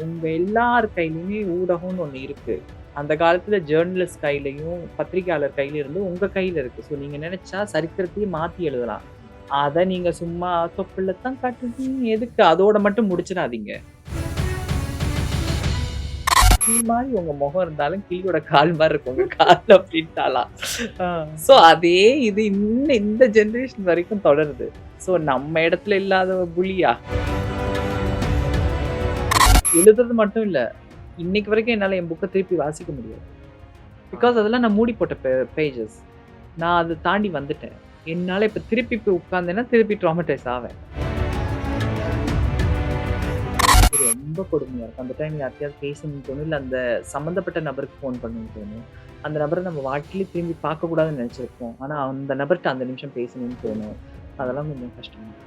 உங்க எல்லார் கையிலயுமே ஊடகம்னு ஒண்ணு இருக்கு. அந்த காலத்துல ஜர்னலிஸ்ட் கையிலயும், பத்திரிக்கையாளர் கையில இருந்து உங்க கையில இருக்கு. ஸோ நீங்க நெனச்சா சரித்திரத்தையே மாத்தி எழுதலாம். அத நீங்க சும்மா தொப்புள்ள தான் காட்டுது எதுக்கு அதோட மட்டும் முடிச்சிடாதீங்க. கிளி மாரி உங்க முகம் இருந்தாலும் கிளியோட கால் மாரி இருக்கும் உங்க கால் அப்டின்ட்டாலாம். ஆ. ஸோ அதே இது இன்னும் இந்த ஜெனரேஷன் வரைக்கும் தொடருது. ஸோ நம்ம இடத்துல இல்லாத புலியா? எழுதுறது மட்டும் இல்ல. இன்னைக்கு வரைக்கும் என்னால என் புக்க திருப்பி வாசிக்க முடியாது. பிகாஸ் அதெல்லாம் நான் மூடி போட்ட பேஜஸ். நான் அத தாண்டி வந்துட்டேன். என்னால இப்ப திருப்பி போய் உட்கார்ந்தேன்னா, திருப்பி ட்ராமடைஸ் ஆவேன். ரொம்ப கொடுமையா இருக்கும். அந்த டைம் யார்ட்டயாவது பேசணும்னு தோணும். இல்ல அந்த சம்மந்தப்பட்ட நபருக்கு ஃபோன் பண்ணணும்னு தோணும். அந்த நபர நம்ம வாழ்க்கையிலே திரும்பி பார்க்கக்கூடாதுன்னு நெனச்சிருப்போம். ஆனா அந்த நபர்ட்ட அந்த நிமிஷம் பேசணும்னு தோணும். அதெல்லாம் கொஞ்சம் கஷ்டம்.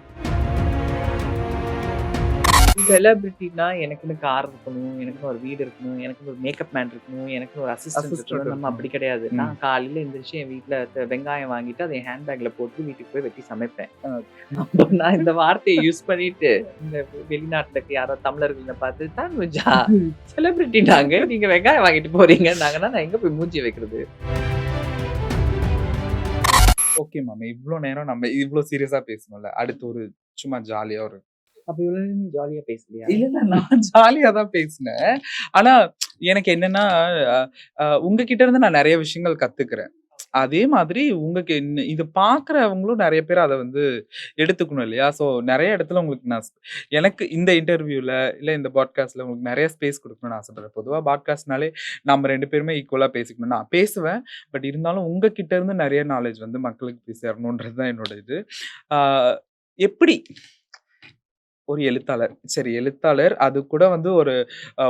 செலிபிரிட்டினா எனக்குன்னு கார் இருக்கணும், எனக்குன்னு ஒரு வீடு இருக்கணும், எனக்குன்னு ஒரு மேக்கப் மேன் இருக்கணும், எனக்குன்னு ஒரு அசிஸ்டன்ட் இருக்கணும். நம்ம அப்படி கிடையாது. நான் காலையில எந்திரிச்சு என் வீட்ல வெங்காயம் வாங்கிட்டு அதை என் ஹேண்ட் பேக்ல போட்டு வீட்டுக்கு போய் வெட்டி சமைப்பேன். அப்போ நான் இந்த வார்த்தையை யூஸ் பண்ணிட்டு இந்த வெளிநாட்டுல இருக்க யாரோ தமிழர்கள பார்த்து தனுஜா செலிபிரிட்டினாங்க நீங்க வெங்காயம் வாங்கிட்டு போறீங்கன்னாங்கன்னா நான் எங்க போய் மூஞ்சி வைக்கிறது? Okay ma'am. இவ்ளோ நேரம் நம்ம இவ்ளோ சீரியஸா பேசணும்ல. அடுத்து ஒரு சும்மா ஜாலியா ஒரு அப்ப இவ்வளவு நேரம் நீ ஜாலியா பேசலையா? இல்ல நான் ஜாலியா தான் பேசினேன். ஆனா எனக்கு என்னன்னா, உங்ககிட்ட இருந்து நான் நெறைய விஷயங்கள் கத்துக்கிறேன். அதே மாதிரி உங்களுக்கு இது பார்க்குறவங்களும் நெறைய பேர் அத வந்து எடுத்துக்கணும் இல்லையா? ஸோ நெறைய இடத்துல உங்களுக்கு நான் எனக்கு இந்த இன்டர்வியூல, இல்ல இந்த பாட்காஸ்ட்ல உங்களுக்கு நெறைய ஸ்பேஸ் குடுக்கணும்னு ஆசைப்படுறேன். பொதுவா பாட்காஸ்ட்னாலே நம்ம 2 பேருமே ஈக்குவலா பேசிக்கணும். நான் பேசுவேன். பட் இருந்தாலும் உங்ககிட்ட இருந்து நெறைய நாலேட்ஜ் வந்து மக்களுக்கு போய் சேரணுன்றது தான் என்னோட இது. ஆ எப்படி ஒரு எழுத்தாளர். சரி எழுத்தாளர். அது கூட வந்து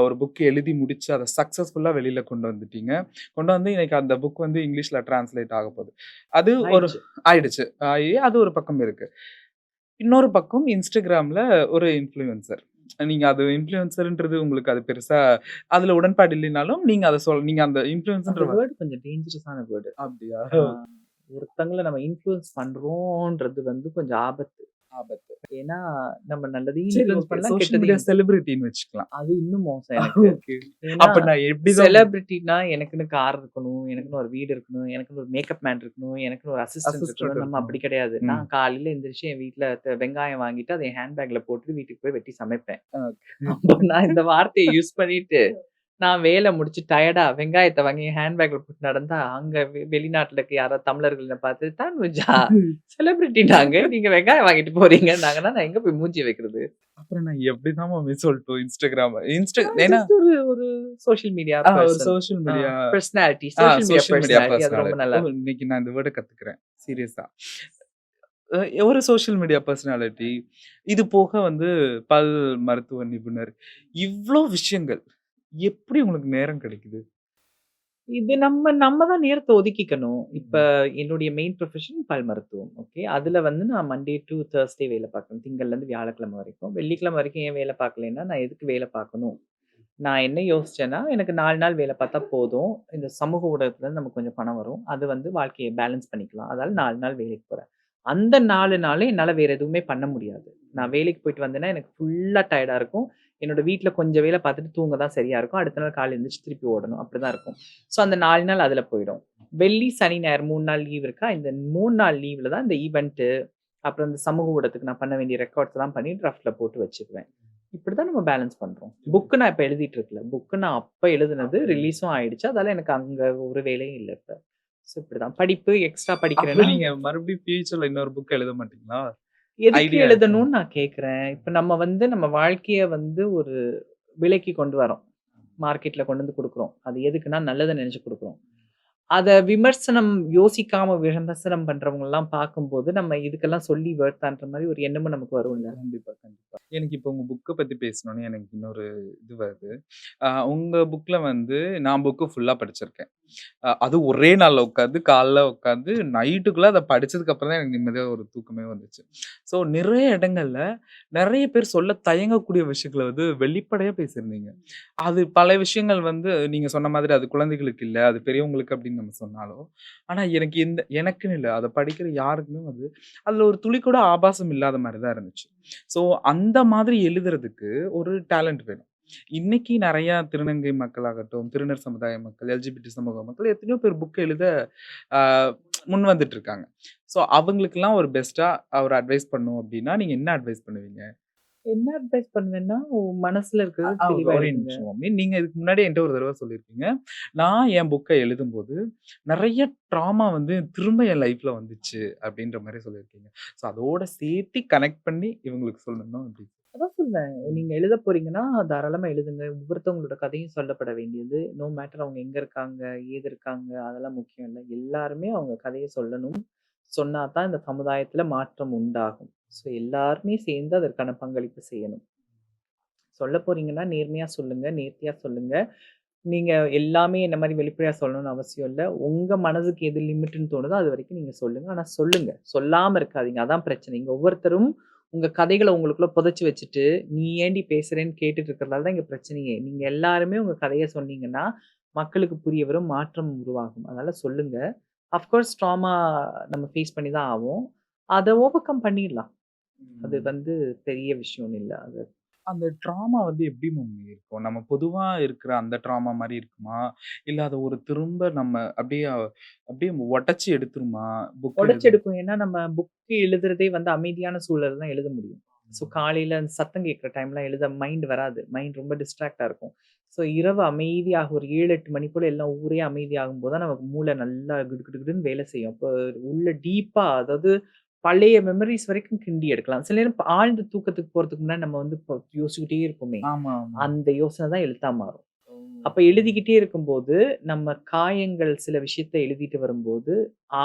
ஒரு புக் எழுதி முடிச்சு அத சக்சஸ்ஃபுல்லா வெளில கொண்டு வந்துட்டீங்க. கொண்டு வந்து இன்னைக்கு அந்த புக் வந்து இங்கிலீஷ்ல டிரான்ஸ்லேட் ஆகப்போது. அது ஒரு ஆயிடுச்சு. ஆயிடுச்சு. ஆயி அது ஒரு பக்கம் இருக்கு. இன்னொரு பக்கம் Instagramல ஒரு இன்ஃப்ளூயன்சர். நீங்க அது இன்ஃப்ளூயன்சர்ன்றது உங்களுக்கு அது பெருசா அதுல உடன்பாடு இல்லைனாலும், நீங்க அத நீங்க அந்த அந்த இன்ஃப்ளூயன்ஸ்ன்ற வேர்ட் கொஞ்சம் டேஞ்சரஸான வேர்ட். அப்படியா? ஆ ஒருத்தங்கள நம்ம இன்ஃப்ளூயன்ஸ் பண்றோம்ன்றது வந்து கொஞ்சம் ஆபத்து. ஆபத்து. ஏன்னா, நம்ம நல்லதையும் சரி இன்ஃப்ளூயன்ஸ் ஓகே. பண்ணலாம், சோசியல் மீடியா கெட்டதையும். செலிபிரிட்டின்னு வச்சுக்கலாம். அது இன்னும் மோசம் எனக்கு. ஓகே. ஏன்னா, அப்ப நான் எப்படிதான் செலிபிரிட்டினா எனக்குன்னு கார் இருக்கணும், எனக்குன்னு ஒரு வீடு இருக்கணும், எனக்குன்னு ஒரு மேக்கப் மேன் இருக்கணும், எனக்குன்னு ஒரு அசிஸ்டன்ட் அசிஸ்டன்ட் இருக்கணும். நம்ம இருக்கணும். அப்படி கிடையாது. ம். நான் காலையில எந்திரிச்சு என் வீட்ல வெங்காயம் வாங்கிட்டு அதை என் ஹேண்ட் பேக்ல போட்டு வீட்டுக்கு போய் வெட்டி சமைப்பேன். அப்போ நான் இந்த வார்த்தையை யூஸ் பண்ணிட்டு நான் வேலை முடிச்சு டயர்டா வெங்காயத்த வாங்கி ஹேண்ட் பேக்ல போட்டு நடந்தா, அங்க வெளிநாட்டுல இருக்க யாராவது தமிழர்கள் என்ன பார்த்து, "தனுஜா செலிபிரிட்டினாங்க. நீங்க வெங்காயம் வாங்கிட்டு போறீங்கன்னாங்கன்னா, நான் எங்க போய் மூஞ்சி வைக்கிறது?" அப்புறம் நான் எப்படிதான் மாமி சொல்லட்டும் Instagram. நான் ஏன்னா ஜஸ்ட் ஒரு ஒரு சோசியல் மீடியா ஒரு person. Social media personality. Social media social media personality. அது ரொம்ப நல்லா இருக்கு. இன்னைக்கு நான் இந்த வேர்ட கத்துக்கிறேன். சீரியஸா. ஒரு சோசியல் மீடியா பெர்சனாலிட்டி. இது போக வந்து பல் மருத்துவ நிபுணர். இவ்ளோ விஷயங்கள். எப்படி உங்களுக்கு நேரம் கிடைக்குது? இது நம்ம தான் நேரத்த ஒதுக்கிக்கணும். இப்ப என்னுடைய மெயின் ப்ரொஃபஷன் பல் மருத்துவம். ஓகே. அதுல வந்து நான் மண்டே டூ தர்ஸ்டே வேலை பார்க்கணும். திங்கள்லேருந்து வியாழக்கிழமை வரைக்கும். வெள்ளிக்கிழமை வரைக்கும் ஏன் வேலை பார்க்கலைன்னா, நான் எதுக்கு வேலை பார்க்கணும்? நான் என்ன யோசிச்சேன்னா, எனக்கு 4 நாள் வேலை பார்த்தா போதும். இந்த சமூக ஊடகத்துல நமக்கு கொஞ்சம் பணம் வரும். அது வந்து வாழ்க்கைய பேலன்ஸ் பண்ணிக்கலாம். அதனால 4 நாள் வேலைக்கு போறேன். அந்த 4 நாளும் என்னால வேற எதுவுமே பண்ண முடியாது. நான் வேலைக்கு போயிட்டு வந்தேன்னா, எனக்கு ஃபுல்லா டயர்டா இருக்கும். என்னோட வீட்ல கொஞ்சம் வேலை பார்த்துட்டு தூங்க தான் சரியா இருக்கும். அடுத்த நாள் காலைல எந்திரிச்சு திருப்பி ஓடணும். அப்படிதான் இருக்கும். ஸோ அந்த 4 நாள் அதுல போயிடும். வெள்ளி, சனி, ஞாயிறு 3 நாள் லீவ் இருக்கா? இந்த 3 நாள் லீவ்ல தான் இந்த ஈவென்ட்டு, அப்புறம் இந்த சமூக ஊடகத்துக்கு நான் பண்ண வேண்டிய ரெக்கார்ட்ஸ்லாம் பண்ணி டிராஃப்ட்ல போட்டு வச்சுருவேன். இப்படிதான் நம்ம பேலன்ஸ் பண்றோம். புக் நான் இப்ப எழுதிட்டு இருக்கல. புக் நான் அப்ப எழுதுனது ரிலீஸும் ஆயிடுச்சு. அதால எனக்கு அங்க ஒரு வேலையும் இல்ல இப்ப. ஸோ இப்படிதான். படிப்பு எக்ஸ்ட்ரா அப்ப படிக்கிறேன்னா, நீங்க மறுபடியும் ஃபியூச்சர்ல இன்னொரு புக் எழுத மாட்டீங்களா? எதுக்கு ஐடியா இருக்கா? எழுதணும்னு நான் கேட்கிறேன். இப்ப நம்ம வந்து நம்ம வாழ்க்கைய வந்து ஒரு விலைக்கு கொண்டு வரோம். மார்க்கெட்ல கொண்டு வந்து குடுக்குறோம். அது எதுக்குன்னா நல்லத நெனச்சு குடுக்குறோம். அத யோசிக்காம விமர்சனம் பண்றவங்கலாம் பார்க்கும்போது, நம்ம இதுக்கெல்லாம் சொல்லி வொர்த்தான்ற மாரி ஒரு எண்ணமும் நமக்கு வரும்ல. கண்டிப்பா, கண்டிப்பா. எனக்கு இப்போ உங்க புக்க பத்தி பேசணும்னு எனக்கு இன்னொரு இது வருது. உங்க புக்ல வந்து நான் புக்கு ஃபுல்லா படிச்சிருக்கேன். அதுவும் ஒரே நாள்ல உட்காந்து, காலைல உட்காந்து நைட்டுக்குள்ள அத படிச்சதுக்கு அப்புறம் தான் எனக்கு நிம்மதியா ஒரு தூக்கமே வந்துச்சு. ஸோ நிறைய இடங்கள்ல நெறைய பேர் சொல்ல தயங்கக்கூடிய விஷயங்கள வந்து வெளிப்படையா பேசியிருந்தீங்க. அது பல விஷயங்கள் வந்து நீங்க சொன்ன மாதிரி அது குழந்தைகளுக்கு இல்ல, அது பெரியவங்களுக்கு அப்படின்னு நம்ம சொன்னாலும், ஆனா எனக்கு எனக்குன்னு இல்ல. அத படிக்கிற யாருக்குமே வந்து அதுல ஒரு துளி கூட ஆபாசம் இல்லாத மாரி தான் இருந்துச்சு. ஸோ அந்த மாதிரி எழுதுறதுக்கு ஒரு டேலண்ட் வேணும். இன்னைக்கு நெறையா திருநங்கை மக்களாகட்டும், திருநர் சமுதாய மக்கள், எல்ஜிபிடி சமூக மக்கள் எத்தனையோ பேர் புக் எழுத அ முன் வந்துட்டு இருக்காங்க. ஸோ அவங்களுக்கெல்லாம் ஒரு பெஸ்ட்டா ஒரு அட்வைஸ் பண்ணணும் அப்டின்னா, நீங்க என்ன அட்வைஸ் பண்ணுவீங்க? என்ன அட்வைஸ் பண்ணுவேன்னா, மனசுல இருக்கிறது தெளிவா ஒரே எழுதுங்க. நிமிஷம் மம்மி. நீங்க இதுக்கு முன்னாடி என்ட்ட ஒரு தடவ சொல்லியிருக்கீங்க. நான் என் புக்க எழுதும்போது, நெறைய ட்ராமா வந்து திரும்ப என் லைஃப்ல வந்துச்சு அப்டின்ற மாரி சொல்லியிருக்கீங்க. ஸோ அதோட சேர்த்து கனெக்ட் பண்ணி இவங்களுக்கு சொல்லணும் அப்டி. அதான் சொல்வேன். நீங்க எழுத போறீங்கன்னா, தாராளமா எழுதுங்க. ஒவ்வொருத்தவங்களோட கதையும் சொல்லப்பட வேண்டியது. நோ மேட்டர் அவங்க எங்க இருக்காங்க, ஏது இருக்காங்க, அதெல்லாம் முக்கியம் இல்ல. எல்லாருமே அவங்க கதைய சொல்லணும். சொன்னா தான் இந்த சமுதாயத்துல மாற்றம் உண்டாகும். ஸோ எல்லாருமே சேர்ந்து அதற்கான பங்களிப்பு செய்யணும். சொல்லப் போறீங்கன்னா, நேர்மையா சொல்லுங்க, நேர்த்தியா சொல்லுங்க. நீங்க எல்லாமே என்ன மாரி வெளிப்படையா சொல்லணும்னு அவசியம் இல்ல. உங்க மனதுக்கு எது லிமிட்ன்னு தோணுதோ, அது வரைக்கும் நீங்க சொல்லுங்க. ஆனா சொல்லுங்க. சொல்லாம இருக்காதீங்க. அதான் பிரச்சனை. இங்க ஒவ்வொருத்தரும் உங்க கதைகள உங்களுக்குள்ள புதைச்சு வச்சுட்டு, "நீ ஏன்டி பேசுறேன்னு?" கேட்டுட்டு இருக்கிறதால தான் இங்க பிரச்சனையே. நீங்க எல்லாருமே உங்க கதைய சொன்னீங்கன்னா, மக்களுக்கு புரிய வரும். மாற்றம் உருவாகும். அதனால சொல்லுங்க. அஃப்கோர்ஸ் ட்ராமா நம்ம ஃபேஸ் பண்ணி தான் ஆவோம். அத ஓவர்கம் பண்ணிடலாம். அது ம். வந்து பெரிய விஷயம்னு இல்ல. அது அந்த ட்ராமா வந்து எப்படி மம்மி இருக்கும்? நம்ம பொதுவா இருக்கிற அந்த ட்ராமா மாரி இருக்குமா? இல்ல அத ஒரு திரும்ப நம்ம அப்படியே உடைச்சு எடுத்துருமா? புக் எழுத உடைச்செடுக்கும். ஏன்னா, நம்ம புக் எழுதுறதே வந்து அமைதியான சூழல்ல தான் எழுத முடியும். ஸோ காலையில அந்த சத்தம் கேட்கிற டைம்லாம் எழுத மைண்ட் வராது. மைண்ட் ரொம்ப டிஸ்ட்ராக்ட்டா இருக்கும். ஸோ இரவு அமைதியாக ஒரு 7, 8 மணி போல எல்லாம் ஊரே அமைதியாகும்போது தான் நமக்கு மூளை நல்லா கிடுகிடுன்னு வேலை செய்யும். அப்போ உள்ள டீப்பா அதாவது பழைய மெமரீஸ் வரைக்கும் கிண்டி எடுக்கலாம். சில நேரம் ஆழ்ந்த தூக்கத்துக்கு போறதுக்கு முன்னாடி நம்ம வந்து இப்போ யோசிச்சுக்கிட்டே இருப்போமே! ஆமா, ஆமா. அந்த யோசனை தான் எழுத்தா மாறும். ஓ! அப்ப எழுதிக்கிட்டே இருக்கும்போது, நம்ம காயங்கள் சில விஷயத்த எழுதிட்டு வரும்போது,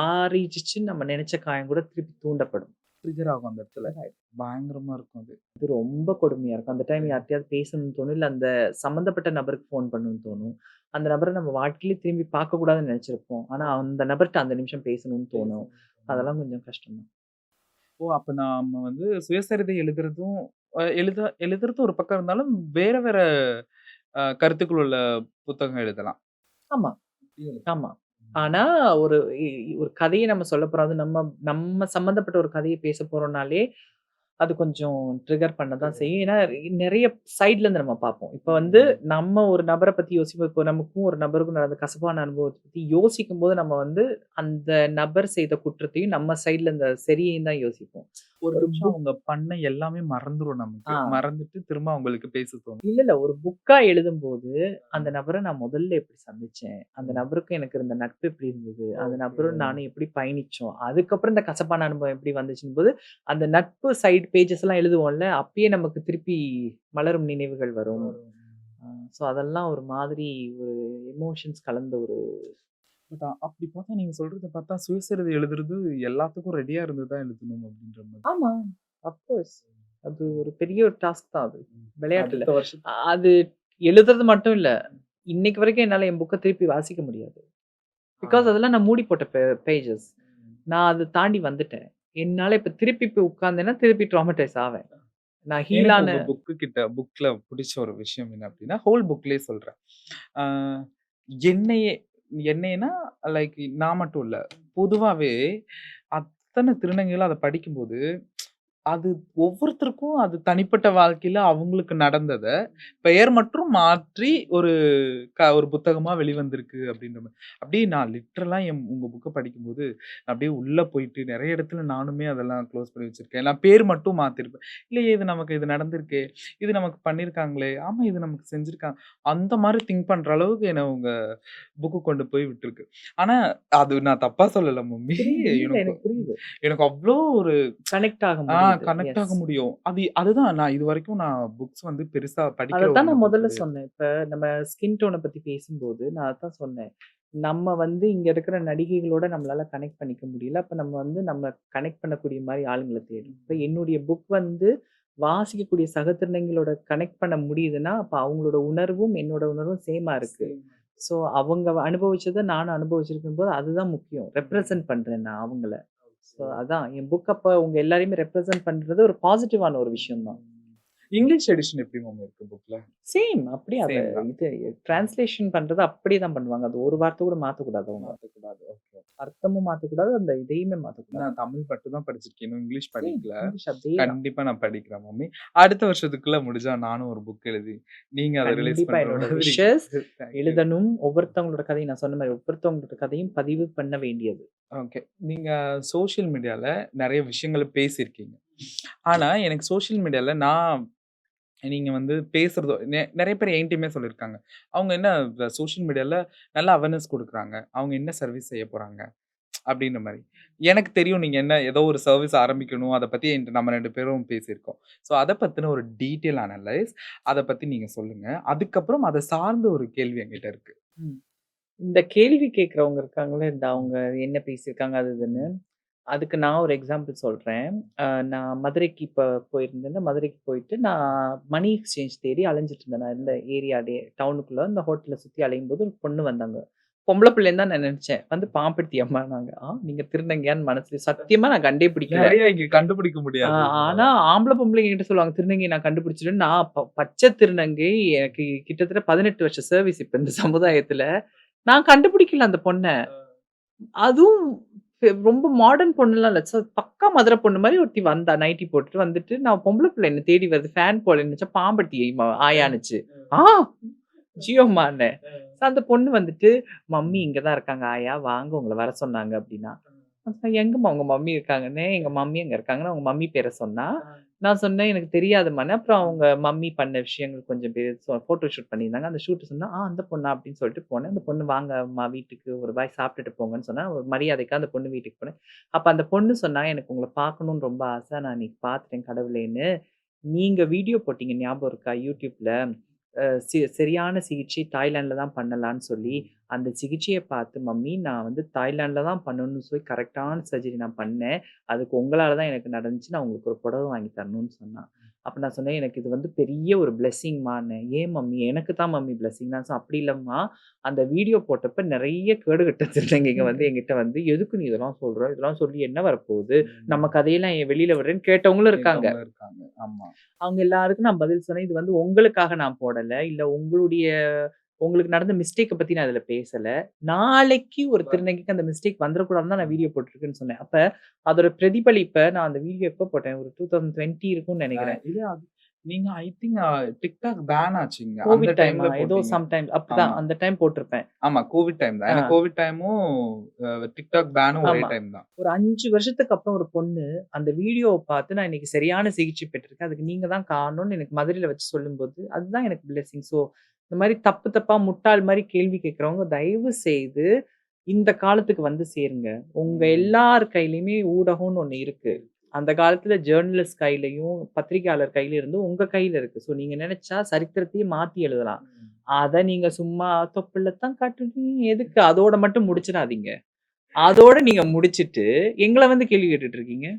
ஆறிடுச்சுன்னு நம்ம நெனச்ச காயம் கூட திருப்பி தூண்டப்படும். ட்ரிகர் ஆகும் அந்த இடத்துல. பயங்கரமா இருக்கும் அது. அது ரொம்ப கொடுமையா இருக்கும். அந்த டைம் யார்ட்டயாவது பேசணும்னு தோணும். இல்ல அந்த சம்மந்தப்பட்ட நபருக்கு ஃபோன் பண்ணணும்னு தோணும். அந்த நபர நம்ம வாழ்க்கையிலே திரும்பி பார்க்கக்கூடாதுன்னு நெனச்சிருப்போம். ஆனா, அந்த நபர்ட்ட அந்த நிமிஷம் பேசணும்னு தோணும். அதெல்லாம் கொஞ்சம் கஷ்டம் தான். ஓ! அப்ப நாம வந்து சுயசரிதை எழுதுறதும் எழுதுறது ஒரு பக்கம் இருந்தாலும், வேற வேற கருத்துக்கள் உள்ள புத்தகம் எழுதலாம். ஆமா, அப்படியும் எழுதலாம். ஆமா. ஆனா, ஒரு ஒரு கதைய நம்ம சொல்லப் போறோம். அது நம்ம நம்ம சம்மந்தப்பட்ட ஒரு கதைய பேசப் போறோம்னாலே, அது கொஞ்சம் ட்ரிகர் பண்ண தான் செய்யும். ஏன்னா, நெறைய சைட்ல இருந்து நம்ம பார்ப்போம். இப்ப வந்து ம். நம்ம ஒரு நபர பத்தி யோசிப்போம். இப்போ நமக்கும் ஒரு நபருக்கும் நடந்த கசப்பான அனுபவத்த பத்தி யோசிக்கும்போது, நம்ம வந்து அந்த நபர் செய்த குற்றத்தையும், நம்ம சைட்ல இந்த சரியும் தான் யோசிப்போம். ஒரு ஒரு நிமிஷம் புக் அவங்க பண்ண எல்லாமே மறந்துரும் நமக்கு. ஆ. மறந்துட்டு திரும்ப அவங்களுக்கு பேச தோணும். இல்ல. ஒரு புக்கா எழுதும்போது, அந்த நபர நான் முதல்ல எப்படி சந்திச்சேன்? அந்த ம். நபருக்கும் எனக்கு இருந்த நட்பு எப்படி இருந்தது? அந்த ஓகே. நபரும் நானும் எப்படி பயணிச்சோம்? அதுக்கப்புறம் இந்த கசப்பான அனுபவம் எப்படி வந்துச்சுன்னும்போது, அந்த நட்பு சைடு பேஜஸ்லாம் எழுதுவோம்ல, அப்பயே நமக்கு திருப்பி மலரும் நினைவுகள் வரும். வரும். அ ஸோ அதெல்லாம் ஒரு மாதிரி ஒரு எமோஷன்ஸ் கலந்த ஒரு பட் அப்படி பார்த்தா நீங்க சொல்றத பார்த்தா சுயசரிதை எழுதுறது எல்லாத்துக்கும் ரெடியா இருந்து தான் எழுதணும் அப்படின்ற மாதிரி. ஆமா. அஃப்கோர்ஸ். அது ஒரு பெரிய ஒரு டாஸ்க் தான் அது. ம். விளையாட்டு இல்ல. அடுத்த வருஷம் அது எழுதுறது மட்டும் இல்ல. இன்னைக்கு வரைக்கும் என்னால என் புக்க திருப்பி வாசிக்க முடியாது. ஆ. பிகாஸ் அதெல்லாம் நான் மூடி போட்ட பேஜஸ். நான் அத தாண்டி வந்துட்டேன். என்னால இப்ப திருப்பி போய் உட்கார்ந்தேன்னா, திருப்பி ட்ராமடைஸ் ஆவேன். நான் ஹீல் எனக்கு ஆன உங்க புக்ல புடிச்ச ஒரு விஷயம் என்ன அப்படின்னா, ஹோல் புக்லயே சொல்றேன். ஆ என்னையே என்னையன்னா லைக் நான் மட்டும் இல்ல. பொதுவாவே அத்தன திருநங்கைகளும் அத படிக்கும்போது அது ஒவ்வொருத்தருக்கும் அது தனிப்பட்ட வாழ்க்கையில அவங்களுக்கு நடந்தத, பெயர் மற்றும் மாற்றி ஒரு புத்தகமா வெளிவந்திருக்கு அப்படின்ற மாரி. அப்படியே நான் லிட்டரலா உங்க புக்க படிக்கும்போது, அப்படியே உள்ள போயிட்டு நெறைய இடத்துல நானுமே அதெல்லாம் க்ளோஸ் பண்ணி வச்சிருக்கேன். நான் பேர் மட்டும் மாத்திருப்பேன். இல்லையே இது நடந்திருக்கே, இது நமக்கு பண்ணியிருக்காங்களே, ஆமா இது நமக்கு செஞ்சிருக்காங்க. அந்த மாரி திங்க் பண்ற அளவுக்கு என்ன உங்க புக்கு கொண்டு போய் விட்டுருக்கு. ஆனா, அது நான் தப்பா சொல்லல மம்மி. புரியுது. இல்ல, இல்ல எனக்கு எனக்கு புரியுது. எனக்கு அவ்ளோ ஒரு கனெக்ட் ஆக முடியுது. கனெக்ட் எஸ். ஆக முடியும். அதுதான் நான் இதுவரைக்கும் புக்ஸ் வந்து பெருசா படிக்கிற ஒரு அதத்தான் நான் நபர் முதல்ல கிடையாது. சொன்னேன். இப்ப நம்ம ஸ்கின் டோன பத்தி பேசும்போது, நான் அதான் சொன்னேன். நம்ம வந்து இங்க இருக்கிற நடிகைகளோட நம்மளால கனெக்ட் பண்ணிக்க முடியல. அப்ப நம்ம வந்து நம்ம கனெக்ட் பண்ணக்கூடிய மாரி ஆளுங்கள தேடுறோம். இப்ப என்னுடைய புக் வந்து வாசிக்கக்கூடிய சக திருநங்கைகளோட கனெக்ட் பண்ண முடியுதுன்னா, அப்ப அவங்களோட உணர்வும், என்னோட உணர்வும் சேமா இருக்கு. சேம். ஸோ அவங்க அனுபவிச்சத நானும் அனுபவிச்சிருக்கும்போது, அதுதான் முக்கியம். ரெப்ரசன்ட் பண்றேன் நான் அவங்கள. So okay. அதான் என் புக் அப்ப உங்க எல்லாரையுமே ரெப்ரசன்ட் பண்றது ஒரு பாசிட்டிவான ஒரு விஷயம் தான். இங்கிலீஷ் எடிஷன் எப்படி மேம் இருக்கு புக்ல? சேம் அப்படியே அத சேம் தான். இது டிரான்ஸ்லேஷன் பண்றது அப்படியே தான் பண்ணுவாங்க. அது ஒரு வார்த்தை கூட மாத்தக்கூடாது அவங்க. மாத்தக்கூடாது. ஓகே. அர்த்தமும் மாத்தக்கூடாது. அந்த இதையுமே மாத்தக்கூடாது. நான் தமிழ் மட்டும் தான் படிச்சிருக்கேன். இன்னும் இங்கிலீஷ் சேம் படிக்கல. இங்கிலீஷ் அதே தான். கண்டிப்பா நான் படிக்கிறேன் மம்மி. அடுத்த வருஷத்துக்குள்ள முடிஞ்சா நானும் ஒரு புக் எழுதி, நீங்க அத ரிலீஸ் கண்டிப்பா பண்ற என்னோட மாதிரி. Wishes thank you. எழுதணும். ஒவ்வொருத்தவங்களோட கதையும் நான் சொன்ன மாரி ஒவ்வொருத்தவங்களோட கதையும் பதிவு பண்ண வேண்டியது. ஓகே. நீங்க சோசியல் மீடியால நெறைய விஷயங்கள பேசியிருக்கீங்க. ஆனா எனக்கு சோசியல் மீடியால நீங்க வந்து பேசுறதோ நெறைய பேர் என்ட்டயுமே சொல்லியிருக்காங்க. அவங்க என்ன சோசியல் மீடியால நல்ல அவேர்னஸ் குடுக்குறாங்க. அவங்க என்ன சர்வீஸ் செய்ய போறாங்க? அப்டின்ற மாரி. எனக்கு தெரியும் நீங்க என்ன ஏதோ ஒரு சர்வீஸ் ஆரம்பிக்கணும். அத பத்தி நம்ம 2 பேரும் பேசியிருக்கோம். ஸோ அத பத்தின ஒரு டீட்டெயில் அனலைஸ் அத பத்தி நீங்க சொல்லுங்க. அதுக்கப்புறம் அத சார்ந்த ஒரு கேள்வி என்கிட்ட இருக்கு. ம். இந்த கேள்வி கேட்கிறவங்க இருக்காங்கல்ல, இந்த அவங்க என்ன பேசியிருக்காங்க அது இதுன்னு. அதுக்கு நான் ஒரு எக்ஸாம்பிள் சொல்றேன். நான் மதுரைக்கு இப்ப போயிருந்தேன்னா, மதுரைக்கு போயிட்டு நான் மணி எக்ஸ்சேஞ்ச் தேடி அலைஞ்சுட்டு இருந்தேன். நான் இருந்த ஏரியாலயே டவுனுக்குள்ள இந்த ஹோட்டல சுத்தி அலையும்போது ஒரு பொண்ணு வந்தாங்க. பொம்பள பிள்ளைன்னு தான் நான் நெனச்சேன். வந்து பாம்பெடுத்தி அம்மானாங்க. நீங்க திருநங்கையான்னு மனசுல சத்தியமா நான் கண்டே பிடிக்கல. நெறைய இங்க கண்டுபிடிக்க ஆ முடியாது. ஆனா ஆம்பள பொம்பளைங்க என்கிட்ட சொல்லுவாங்க, திருநங்கை நான் கண்டுபிடிச்சுட்டேன்னு. நான் பச்சை திருநங்கை. எனக்கு கிட்டத்தட்ட 18 வருஷ சர்வீஸ் இப்ப இந்த சமுதாயத்துல. நான் கண்டுபிடிக்கல அந்த பொண்ண. அதுவும் ரொம்ப மாடர்ன் பொண்ணுலாம் இல்ல. பக்கா மதுரை பொண்ணு மாரி ஒருத்தி வந்தா. நைட்டி போட்டுட்டு வந்துட்டு, நான் பொம்பள பிள்ளை என்ன தேடி வருது. ஃபேன் போலன்னு நெனச்சா பாம்பட்டி ஆயான்னுச்சு. ஆ ஜியோம்மான்னேன். அந்த பொண்ணு வந்துட்டு, "மம்மி இங்க தான் இருக்காங்க ஆயா. வாங்க உங்கள வர சொன்னாங்க" அப்டின்னா. நான் சொன்னேன், "எங்கம்மா உங்க மம்மி இருக்காங்கன்னு?" எங்க மம்மி அங்க இருக்காங்கன்னு அவங்க மம்மி பேர சொன்னா. நான் சொன்னேன், "எனக்கு தெரியாதும்மான்னு." அப்புறம் அவங்க மம்மி பண்ண விஷயங்கள் கொஞ்சம் பேர் ஃபோட்டோ ஷூட் பண்ணியிருந்தாங்க. அந்த ஷூட் சொன்னா, அந்த பொண்ணா?" அப்படின்னு சொல்லிட்டு போனேன். அந்த பொண்ணு, "வாங்க அம்மா வீட்டுக்கு ஒரு வாய் சாப்பிட்டுட்டு போங்கன்னு" சொன்னா. ஒரு மரியாதைக்கா அந்த பொண்ணு வீட்டுக்கு போனேன். அப்ப அந்த பொண்ணு சொன்னா, "எனக்கு உங்கள பார்க்கணும்னு ரொம்ப ஆசை. நான் இன்னைக்கு பார்த்துட்டேன் கடவுளேன்னு. நீங்க வீடியோ போட்டீங்க ஞாபகம் இருக்கா YouTubeல? சரியான சிகிச்சை தாய்லாந்துல தான் பண்ணலான்னு சொல்லி, அந்த சிகிச்சைய பார்த்து மம்மி நான் வந்து தாய்லாந்துல தான் பண்ணணும்னு சொல்லி கரெக்ட்டான சர்ஜரி நான் பண்ணேன். அதுக்கு உங்களால தான் எனக்கு நடந்துச்சு. நான் உங்களுக்கு ஒரு புடவ வாங்கி தரணும்னு சொன்னா. அப்ப நான் சொன்னேன், "எனக்கு இது வந்து பெரிய ஒரு பிளெஸ்ஸிங்மான்னேன்." "ஏன் மம்மி? எனக்கு தான் மம்மி பிளெஸ்ஸிங்." நான் சொன்னேன், "அப்படி இல்லம்மா. அந்த வீடியோ போட்டப்ப நெறைய கேடுகெட்ட திருநங்கைங்க வந்து என்கிட்ட வந்து, எதுக்கு நீ இதெல்லாம் சொல்ற? இதெல்லாம் சொல்லி என்ன வரப்போகுது? நம்ம கதையெல்லாம் ஏன் வெளியில விடுறேன்னு" கேட்டவங்களும் இருக்காங்க. கேட்டவங்க இருக்காங்க. ஆமா. அவங்க எல்லாருக்கும் நான் பதில் சொன்னேன். இது வந்து உங்களுக்காக நான் போடல. இல்ல உங்களுக்கு நடந்த மிஸ்டேக்க பத்தி நான் இதுல பேசல. நாளைக்கு ஒரு திருநங்கைக்கு அந்த மிஸ்டேக் வந்துரக்கூடாதுன்னு தான் நான் வீடியோ போட்டுருக்கேன்னு சொன்னேன். அப்ப அதோட பிரதிபலிப்ப நான் அந்த வீடியோ எப்ப போட்டேன்? ஒரு 2020 இருக்கும்னு நெனைக்கிறேன். இல்ல அது நீங்க ஐ திங்க் TikTok பேன் ஆச்சுங்க. அந்த கோவிட் டைமா? டைம்ல ஏதோ போட்டீங்க. சம் டைம் அப்படிதான். ஆமா. அந்த டைம் போட்டிருப்பேன். ஆமா. கோவிட் டைம் தான். ஆ. ஏன்னா கோவிட் டைமும் TikTok பேனும் ஒரே ஆமா. டைம் தான். ஒரு 5 வருஷத்துக்கு அப்புறம் ஒரு பொண்ணு அந்த வீடியோவ பார்த்து நான் இன்னைக்கு சரியான சிகிச்சை பெற்றிருக்கேன். அதுக்கு நீங்க தான் காரணம்னு எனக்கு மதுரையில வச்சு சொல்லும்போது, அதுதான் எனக்கு பிளெஸ்ஸிங். ஸோ இந்த மாரி தப்பு தப்பா முட்டாள் மாரி கேள்வி கேட்கிறவங்க தயவு செய்து இந்த காலத்துக்கு வந்து சேருங்க. உங்க எல்லார் கையிலயுமே ஊடகம்னு ஒண்ணு இருக்கு. அந்த காலத்துல ஜர்னலிஸ்ட் கையிலயும், பத்திரிக்கையாளர் கையிலயும் இருந்து உங்க கையில இருக்கு. ஸோ நீங்க நெனச்சா சரித்திரத்தையே மாத்தி எழுதலாம். அத நீங்க சும்மா தொப்புள்ள தான் காட்டுனீ எதுக்கு? அதோட மட்டும் முடிச்சிடாதீங்க. அதோட நீங்க முடிச்சுட்டு, எங்கள வந்து கேள்வி கேட்டுட்டு இருக்கீங்க.